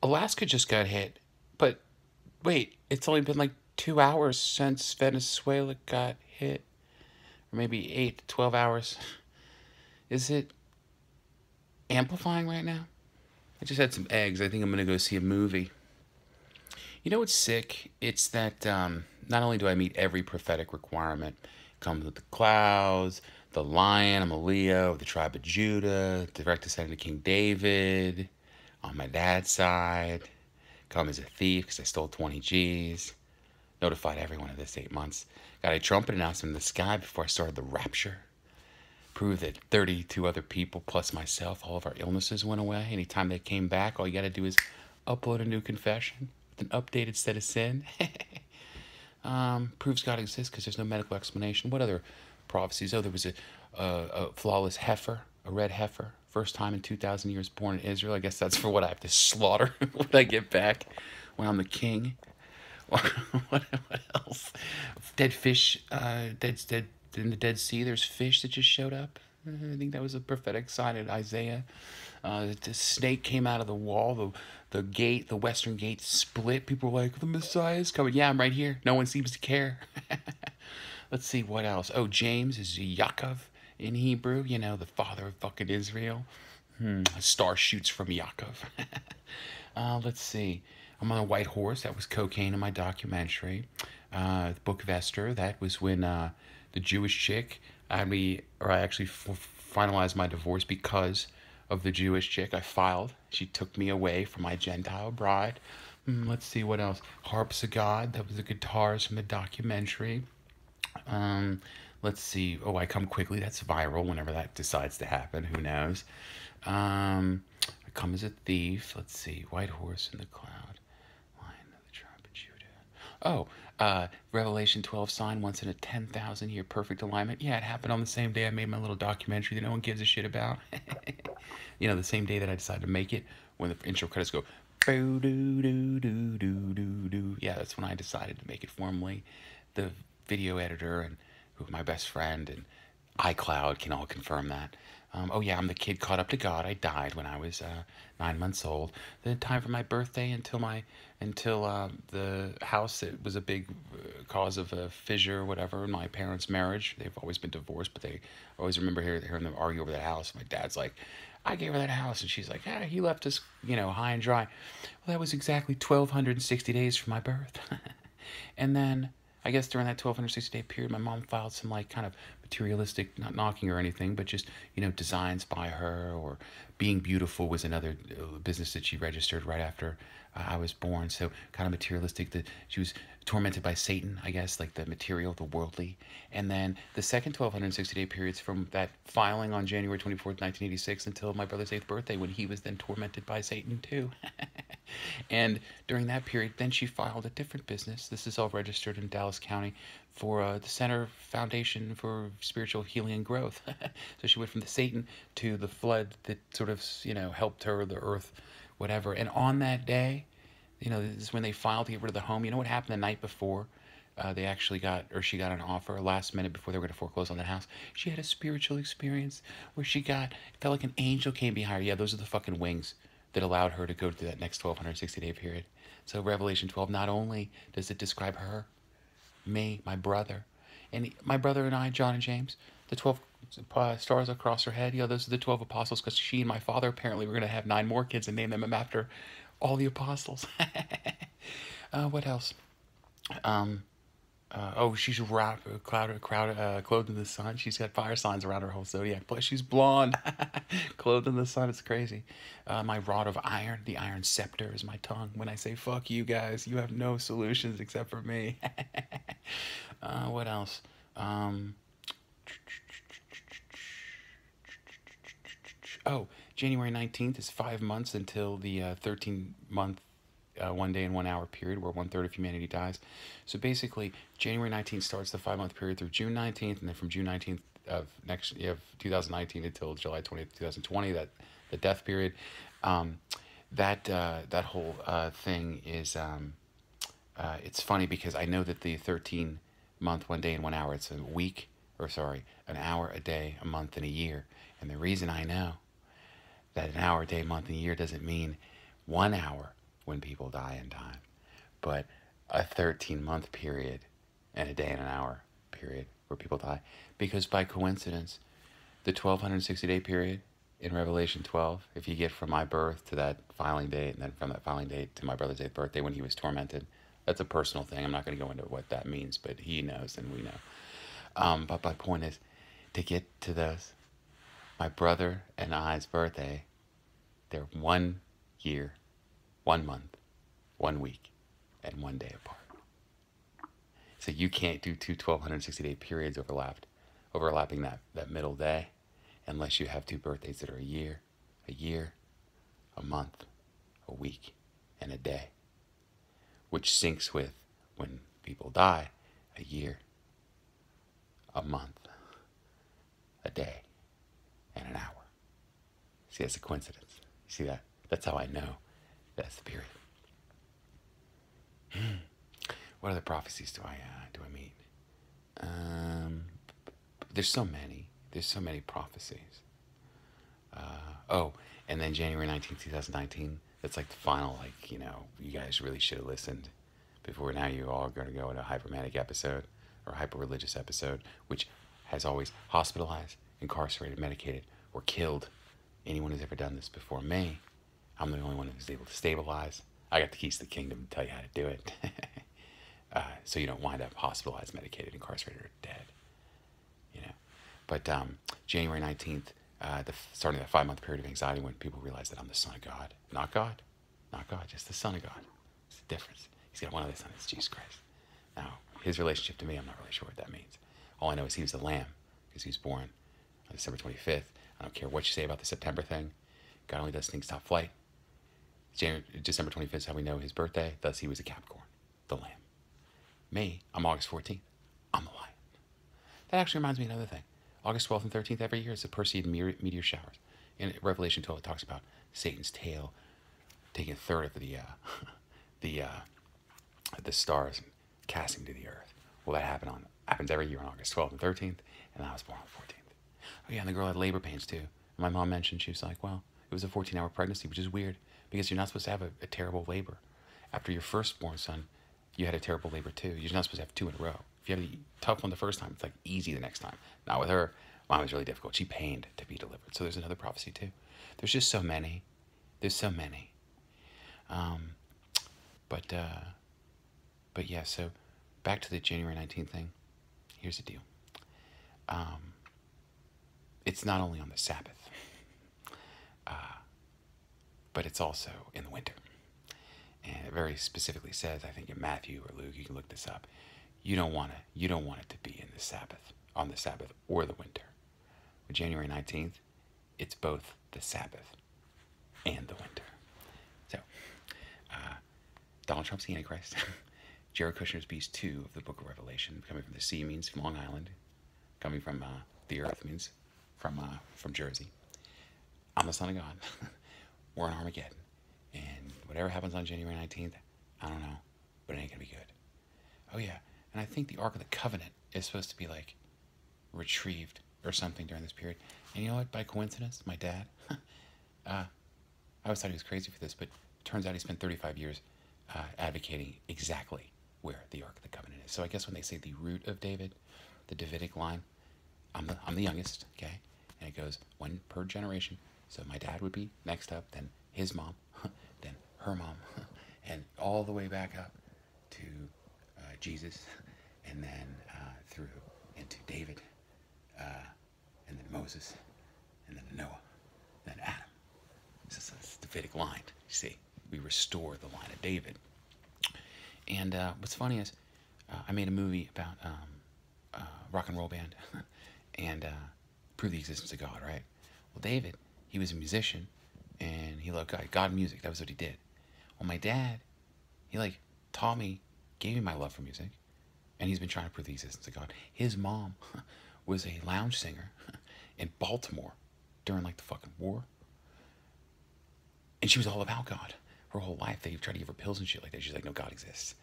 Alaska just got hit. But wait, it's only been like 2 hours since Venezuela got hit. Or maybe 8 to 12 hours. Is it amplifying right now? I just had some eggs. I think I'm going to go see a movie. You know what's sick? It's that not only do I meet every prophetic requirement, comes with the clouds, the lion, I'm a Leo, the tribe of Judah, direct descendant of King David, on my dad's side, come as a thief because I stole 20 G's, notified everyone of this 8 months, got a trumpet announcement in the sky before I started the Rapture, proved that 32 other people plus myself, all of our illnesses went away. Anytime they came back, all you got to do is upload a new confession with an updated set of sin. Proves God exists because there's no medical explanation. What other prophecies? Oh, there was a flawless heifer, a red heifer, first time in 2,000 years born in Israel. I guess that's for what I have to slaughter when I get back, when I'm the king. what else? Dead fish, dead in the Dead Sea. There's fish that just showed up. I think that was a prophetic sign in Isaiah. The snake came out of the wall. The gate, the western gate split. People were like, the Messiah is coming. Yeah, I'm right here. No one seems to care. Let's see what else. Oh, James is Yaakov in Hebrew. You know, the father of fucking Israel. A star shoots from Yaakov. Let's see. I'm on a white horse. That was cocaine in my documentary. The Book of Esther. That was when the Jewish chick. I actually finalized my divorce because of the Jewish chick. I filed. She took me away from my Gentile bride. Let's see what else. Harps of God. That was the guitars from the documentary. Um, let's see. Oh, I Come Quickly. That's viral whenever that decides to happen. Who knows? I Come as a Thief. Let's see. White Horse in the Cloud. Lion of the Tribe of Judah. Oh, Revelation 12 sign once in a 10,000 year perfect alignment. Yeah, it happened on the same day I made my little documentary that no one gives a shit about. You know, the same day that I decided to make it, when the intro credits go, boo doo doo doo doo doo doo. Yeah, that's when I decided to make it formally. The video editor and my best friend and iCloud can all confirm that. Oh yeah, I'm the kid caught up to God. I died when I was 9 months old. The time for my birthday until the house, it was a big cause of a fissure or whatever in my parents' marriage. They've always been divorced, but they always remember hearing them argue over that house. My dad's like, I gave her that house, and she's like, yeah, he left us, high and dry. Well, that was exactly 1,260 days from my birth. And then I guess during that 1,260-day period, my mom filed some like kind of materialistic, not knocking or anything, but just designs by her, or Being Beautiful was another business that she registered right after I was born. So kind of materialistic. That she was tormented by Satan, I guess, like the material, the worldly. And then the second 1,260-day periods from that filing on January 24th, 1986, until my brother's 8th birthday, when he was then tormented by Satan too. And during that period, then she filed a different business. This is all registered in Dallas County for the Center Foundation for Spiritual Healing and Growth. So she went from the Satan to the flood that sort of, helped her, the earth, whatever. And on that day, this is when they filed to get rid of the home. You know what happened the night before? They actually she got an offer last minute before they were going to foreclose on that house. She had a spiritual experience where it felt like an angel came behind her. Yeah, those are the fucking wings that allowed her to go through that next 1,260-day period. So Revelation 12, not only does it describe her, me, my brother, and my brother and I, John and James, the 12 stars across her head, those are the 12 apostles, because she and my father apparently were going to have 9 more kids and name them after all the apostles. What else? She's clothed in the sun. She's got fire signs around her whole zodiac. Plus, she's blonde, clothed in the sun. It's crazy. My rod of iron, the iron scepter, is my tongue. When I say "fuck you guys," you have no solutions except for me. What else? January 19th is 5 months until the 13-month 1 day and 1 hour period where 1/3 of humanity dies. So basically, January 19th starts the 5-month period through June 19th, and then from June 19th of 2019 until July 20th, 2020, that the death period. That whole thing is it's funny because I know that the 13-month 1 day and 1 hour, it's a week, or sorry, an hour, a day, a month, and a year. And the reason I know that an hour, a day, month, and a year doesn't mean 1 hour, when people die in time, but a 13-month period and a day and an hour period where people die. Because by coincidence, the 1260-day period in Revelation 12, if you get from my birth to that filing date, and then from that filing date to my brother's 8th birthday when he was tormented, that's a personal thing. I'm not going to go into what that means, but he knows and we know. But my point is, to get to those, my brother and I's birthday, they're 1 year, 1 month, 1 week, and 1 day apart. So you can't do two 1260-day periods overlapping that middle day, unless you have two birthdays that are a year, a month, a week, and a day, which syncs with when people die, a year, a month, a day, and an hour. See, that's a coincidence. You see that? That's how I know that's the period. What other prophecies do I meet? There's so many. There's so many prophecies. And then January 19th, 2019, that's like the final, you guys really should have listened before. Now you all are going to go into a hypermanic episode or hyper-religious episode, which has always hospitalized, incarcerated, medicated, or killed anyone who's ever done this before me. I'm the only one who's able to stabilize. I got the keys to the kingdom to tell you how to do it. So you don't wind up hospitalized, medicated, incarcerated, or dead. But January 19th, starting that 5-month period of anxiety when people realize that I'm the Son of God. Not God, just the Son of God. It's the difference. He's got one other son, it's Jesus Christ. Now, his relationship to me, I'm not really sure what that means. All I know is he was the Lamb, because he was born on December 25th. I don't care what you say about the September thing. God only does things top flight. December 25th is how we know his birthday. Thus, he was a Capricorn, the Lamb. Me, I'm August 14th. I'm the Lion. That actually reminds me of another thing. August 12th and 13th every year is the Perseid meteor showers. In Revelation 12, it talks about Satan's tail taking a third of the stars and casting to the earth. Well, that happens every year on August 12th and 13th, and I was born on the 14th. Oh yeah, and the girl had labor pains too. And my mom mentioned, she was like, well, it was a 14-hour pregnancy, which is weird because you're not supposed to have a terrible labor. After your firstborn son, you had a terrible labor too. You're not supposed to have 2 in a row. If you have the tough one the first time, it's like easy the next time. Not with her. Mine was really difficult. She pained to be delivered. So there's another prophecy too. There's just so many. There's so many. But yeah, so back to the January 19th thing. Here's the deal. It's not only on the Sabbath, but it's also in the winter. And it very specifically says, I think in Matthew or Luke, you can look this up. You don't want it to be in the Sabbath, on the Sabbath or the winter. With January 19th, it's both the Sabbath and the winter. So, Donald Trump's the Antichrist. Jared Kushner's Beast 2 of the Book of Revelation. Coming from the sea means from Long Island. Coming from the earth means from Jersey. I'm the Son of God. We're in Armageddon. And whatever happens on January 19th, I don't know, but it ain't going to be good. Oh yeah, and I think the Ark of the Covenant is supposed to be like retrieved or something during this period. And you know what, by coincidence, my dad, I always thought he was crazy for this, but it turns out he spent 35 years advocating exactly where the Ark of the Covenant is. So I guess when they say the root of David, the Davidic line, I'm the youngest, okay? And it goes one per generation. So my dad would be next up, then his mom, then her mom, and all the way back up to Jesus, and then through into David, and then Moses, and then Noah, then Adam. It's a Davidic line. You see, we restore the line of David. And what's funny is, I made a movie about rock and roll band, and prove the existence of God. Right? Well, David, he was a musician, and he loved God music. That was what he did. Well, my dad, he taught me, gave me my love for music, and he's been trying to prove the existence of God. His mom was a lounge singer in Baltimore during the fucking war, and she was all about God her whole life. They tried to give her pills and shit like that. She's like, no, God exists.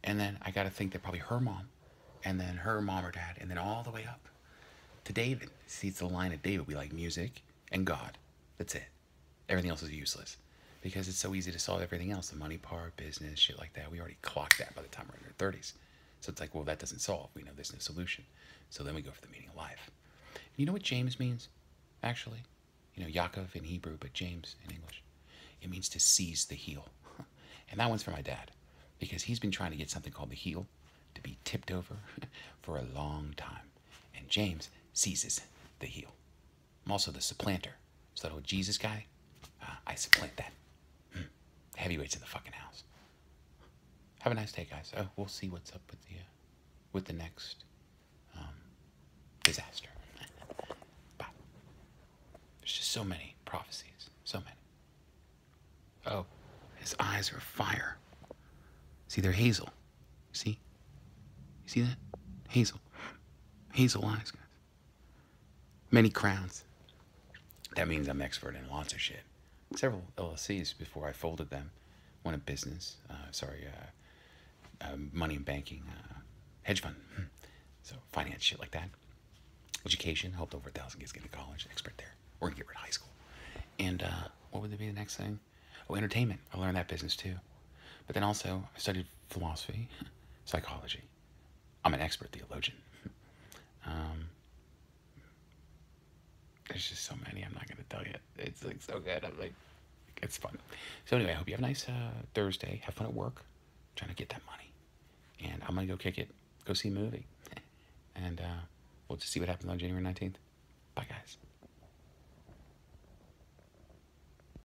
And then I got to think that probably her mom, and then her mom or dad, and then all the way up to David. See, it's the line of David. We like music and God. That's it. Everything else is useless. because it's so easy to solve everything else, the money part, business, shit like that. We already clocked that by the time we're in our 30s. So it's like, well, that doesn't solve. We know there's no solution. So then we go for the meaning of life. You know what James means, actually? You know, Yaakov in Hebrew, but James in English. It means to seize the heel. And that one's for my dad, because he's been trying to get something called the heel to be tipped over for a long time. And James seizes the heel. I'm also the supplanter. So that old Jesus guy, I supplant that. Heavyweights in the fucking house. Have a nice day, guys. We'll see what's up with the next disaster. Bye. There's just so many prophecies. So many. Oh, his eyes are fire. See, they're hazel. See? You see that? Hazel. Hazel eyes, guys. Many crowns. That means I'm expert in lots of shit. Several LLCs before I folded them. One in business. Money and banking. Hedge fund. So finance, shit like that. Education. Helped over 1,000 kids get to college. Expert there. Or get rid of high school. And what would be the next thing? Oh, entertainment. I learned that business too. But then also, I studied philosophy, psychology. I'm an expert theologian. There's just so many I'm not going to tell you. It's like so good. I'm like, it's fun. So anyway, I hope you have a nice Thursday. Have fun at work. I'm trying to get that money. And I'm going to go kick it. Go see a movie. And we'll just see what happens on January 19th. Bye, guys.